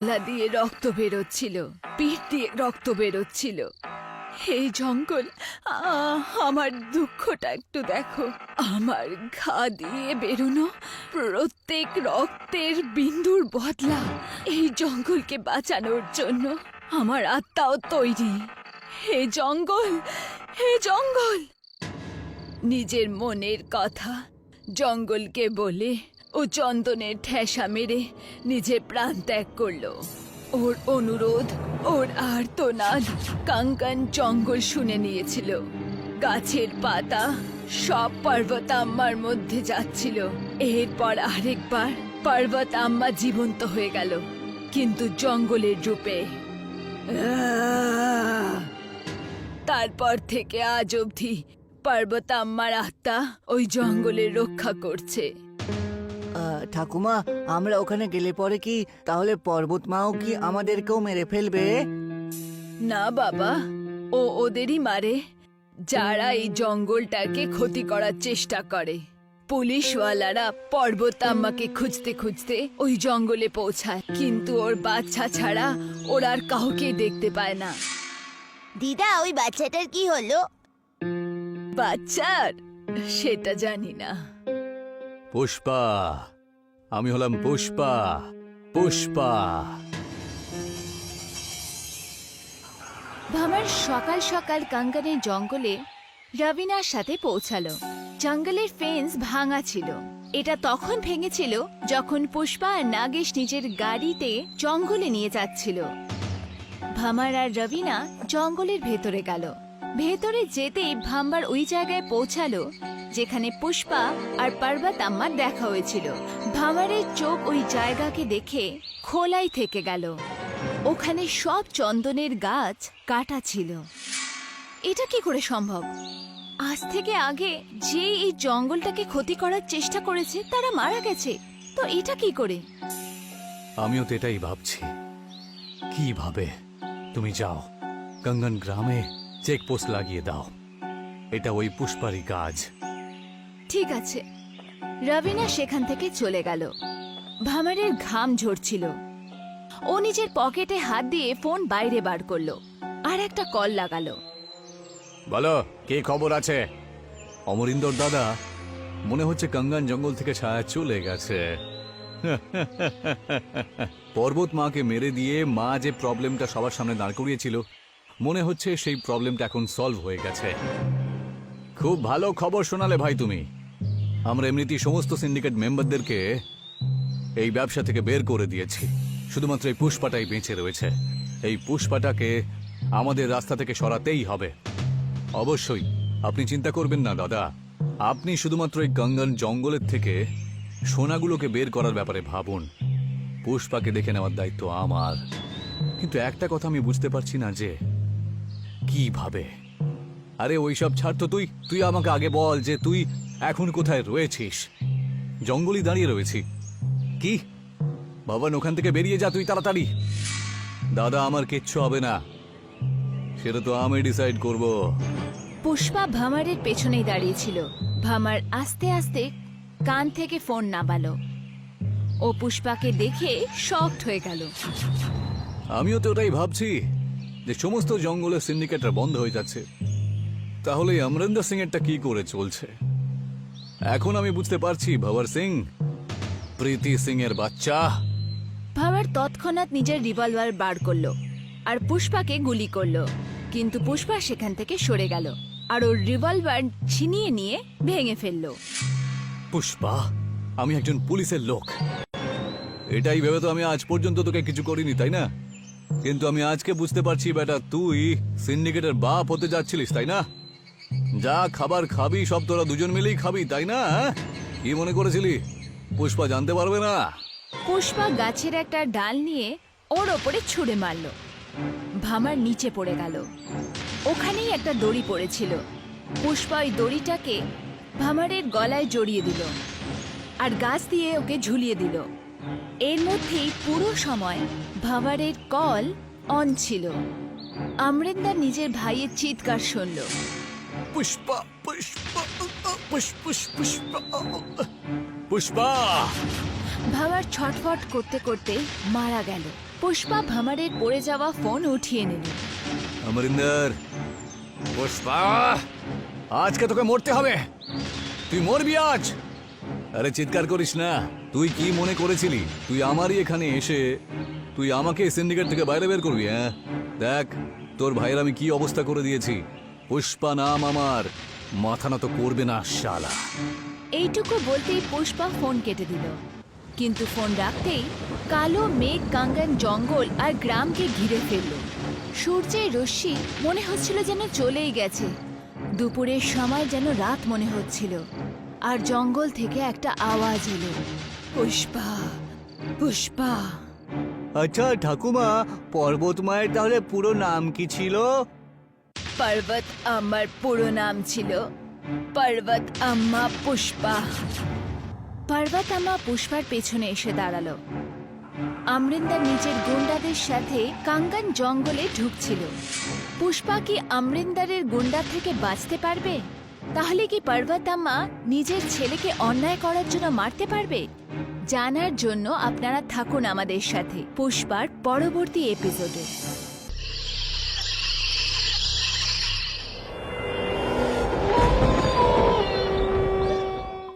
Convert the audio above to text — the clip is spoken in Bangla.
গলা দিয়ে রক্ত বেরোচ্ছিল, পিঠ দিয়ে রক্ত বেরোচ্ছিল। এই জঙ্গল, আমার দুঃখটা একটু দেখো। আমার ঘা দিয়ে বেরোনো প্রত্যেক রক্তের বিন্দুর বদলা এই জঙ্গলকে বাঁচানোর জন্য আমার আত্মাও তৈরি। হে জঙ্গল, হে জঙ্গল! নিজের মনের কথা জঙ্গলকে বলে ও চন্দনের ঠেসা মেরে নিজের প্রাণ ত্যাগ করলো। ওর অনুরোধ, ওর আর্তনাদ কাঙ্কান জঙ্গল শুনে নিয়েছিল। গাছের পাতা সব পর্বত আম্মার মধ্যে যাচ্ছিল। এরপর আরেকবার পর্বত আম্মা জীবন্ত হয়ে গেল, কিন্তু জঙ্গলের রূপে। তারপর থেকে আজ অবধি পর্বত আম্মার আত্মা ওই জঙ্গলের রক্ষা করছে। ঠাকুমা, আমরা ওখানে গেলে পরে কি তাহলে পর্বত মাও কি আমাদেরকেও মেরে ফেলবে? না বাবা, ও ওদেরই মারে যারা এই জঙ্গলটাকে ক্ষতি করার চেষ্টা করে। পুলিশওয়ালারা পর্বত আম্মাকে খুঁজতে খুঁজতে ওই জঙ্গলে পৌঁছায়, কিন্তু ওর বাচ্চা ছাড়া ওরা আর কাউকে দেখতে পায় না। দিদা, ওই বাচ্চাটার কি হলো? বাচ্চার সেটা জানি না। পুষ্পা, আমি হলাম পুষ্পা। পুষ্পা। ভামার সকাল সকাল কাঙ্কানের জঙ্গলে রবিনার সাথে পৌঁছালো। জঙ্গলের ফেন্স ভাঙা ছিল। এটা তখন ভেঙেছিল যখন পুষ্পা আর নাগেশ নিজের গাড়িতে জঙ্গলে নিয়ে যাচ্ছিল। ভামার আর রবিনা জঙ্গলের ভেতরে গেল। ভেতরে যেতেই ভাম্বার ওই জায়গায় পৌঁছালো যেখানে পুষ্পা আর পর্বত আম্মার দেখা হয়েছিল। ভামারের চোখ ওই জায়গাকে দেখে খোলাই থেকে গেল। ওখানে সব চন্দনের গাছ কাটা ছিল। এটা কি করে সম্ভব? আজ থেকে আগে যে এই জঙ্গলটাকে ক্ষতি করার চেষ্টা করেছে তারা মারা গেছে, তো এটা কি করে? আমিও তো এটাই ভাবছি। কিভাবে? তুমি যাও, কাঙ্গন গ্রামে চেকপোস্ট লাগিয়ে দাও। এটা ওই পুষ্পারই কাজ। ঠিক আছে। রবিনা সেখান থেকে চলে গেল। ভামারের ঘাম ঝরছিল। ও নিজের পকেটে হাত দিয়ে ফোন বাইরে বার করলো আর একটা কল লাগালো। বলো, কি খবর আছে? অমরিন্দর দাদা, মনে হচ্ছে কাঙ্গন জঙ্গল থেকে ছায়া চলে গেছে। পর্বত মাকে মেরে দিয়ে মা যে প্রবলেমটা সবার সামনে দাঁড় করিয়েছিল, মনে হচ্ছে সেই প্রবলেমটা এখন সলভ হয়ে গেছে। খুব ভালো খবর শোনালে ভাই তুমি। আমরা এমনিতেই সমস্ত সিন্ডিকেট মেম্বারদেরকে এই ব্যবসা থেকে বের করে দিয়েছি। শুধুমাত্র এই পুষ্পাটাই বেঁচে রয়েছে। এই পুষ্পাটাকে আমাদের রাস্তা থেকে সরাতেই হবে। অবশ্যই আপনি চিন্তা করবেন না দাদা। আপনি শুধুমাত্র এই কাঙ্গন জঙ্গলের থেকে সোনাগুলোকে বের করার ব্যাপারে ভাবুন। পুষ্পাকে দেখে নেওয়ার দায়িত্ব আমার। কিন্তু একটা কথা আমি বুঝতে পারছি না যে কিভাবে। আরে ওইসব ছাড় তো, তুই আমাকে আগে বল যে তুই এখন কোথায় রয়েছিস? জঙ্গলই দাঁড়িয়ে রয়েছি। কি ভবন, ওখান থেকে বেরিয়ে যা তুই তাড়াতাড়ি। দাদা, আমার কিচ্ছু হবে না, সেটা তো আমি ডিসাইড করব। পুষ্পা ভামারের পেছনেই দাঁড়িয়েছিল। ভামার আস্তে আস্তে কান থেকে ফোন নামালো। ও পুষ্পাকে দেখে শকড হয়ে গেল। আমিও তো ওটাই ভাবছি যে সমস্ত জঙ্গলের সিন্ডিকেটরা বন্ধ হয়ে যাচ্ছে, তাহলে অমরিন্দর সিং এরটা কি করে চলছে? এখন আমি বুঝতে পারছি, ভবর সিং প্রীতি সিং এর বাচ্চা। ভামার তৎক্ষণাৎ নিজের রিভলভার বার করলো আর পুষ্পাকে গুলি করলো, কিন্তু পুষ্পা সেখান থেকে সরে গেল আর ওর রিভলভার ছিনিয়ে নিয়ে ভেঙে ফেললো। পুষ্পা, আমি একজন পুলিশের লোক। এটাই ভেবে তো আমি আজ পর্যন্ত তোকে কিছু করিনি, তাই না? কিন্তু আমি আজকে বুঝতে পারছি বেটা, তুই সিন্ডিকেটের বাপ হতে যাচ্ছিলিস, তাই না? যা খাবার খাবি সব তোরা দুজন মিলেই খাবি, তাই না? কি মনে করেছিলি পুষ্পা জানতে পারবে না? পুষ্পা গাছের একটা ডাল নিয়ে ওর ওপরে ছুঁড়ে মারলো। ভামার নিচে পড়ে গেল। ওখানেই একটা দড়ি পড়েছিল। পুষ্পা ওই দড়িটাকে ভামারের গলায় জড়িয়ে দিল আর গাছ দিয়ে ওকে ঝুলিয়ে দিল। এর মধ্যেই পুরো সময় ভামারের কল অন ছিল। অমরিন্দর নিজের ভাইয়ের চিৎকার শুনল। পুষ্পা, পুষ্পা, পুষ্পা, পুষ্পা। ভামার ছটফট করতে করতে মারা গেল। পুষ্পা ভামারের পড়ে যাওয়া ফোন উঠিয়ে নিল। অমরিন্দর, পুষ্পা, আজকে তোকে মরতে হবে। তুই মরবি আজ। আরে চিৎকার করিস না। তুই কি মনে করেছিলি তুই আমারই এখানে এসে তুই আমাকে সিন্ডিকেট থেকে বাইরে বের করবি? হ্যাঁ, দেখ তোর ভাইয়ের আমি কি অবস্থা করে দিয়েছি। পুষ্পা নাম আমার, মাথা নত করবে না শালা। এইটুকু বলতেই পুষ্পা ফোন কেটে দিল। কিন্তু ফোন রাখতেই কালো মেঘ কাঙ্গান জঙ্গল আর গ্রামকে ঘিরে ফেলল। সূর্যের রশ্মি মনে হচ্ছিল যেন চলেই গেছে। দুপুরের সময় যেন রাত মনে হচ্ছিল। আর জঙ্গল থেকে একটা আওয়াজ এলো, পুষ্পা, পুষ্পা। আচ্ছা ঠাকুমা, পর্বত মায়ের তাহলে পুরো নাম কি ছিল? পর্বত আমার পুরো নাম ছিল পর্বত আম্মা পুষ্পা। পর্বত আম্মা পুষ্পার পেছনে এসে দাঁড়ালো। আমরিন্দার নিজের গুন্ডাদের সাথে কাঙ্গান জঙ্গলে ঢুকছিল। পুষ্পা কি আমরিন্দারের গুন্ডা থেকে বাঁচতে পারবে? তাহলে কি পর্বত আম্মা নিজের ছেলেকে অন্যায় করার জন্য মারতে পারবে? জানার জন্য আপনারা থাকুন আমাদের সাথে পুষ্পার পরবর্তী এপিসোডে।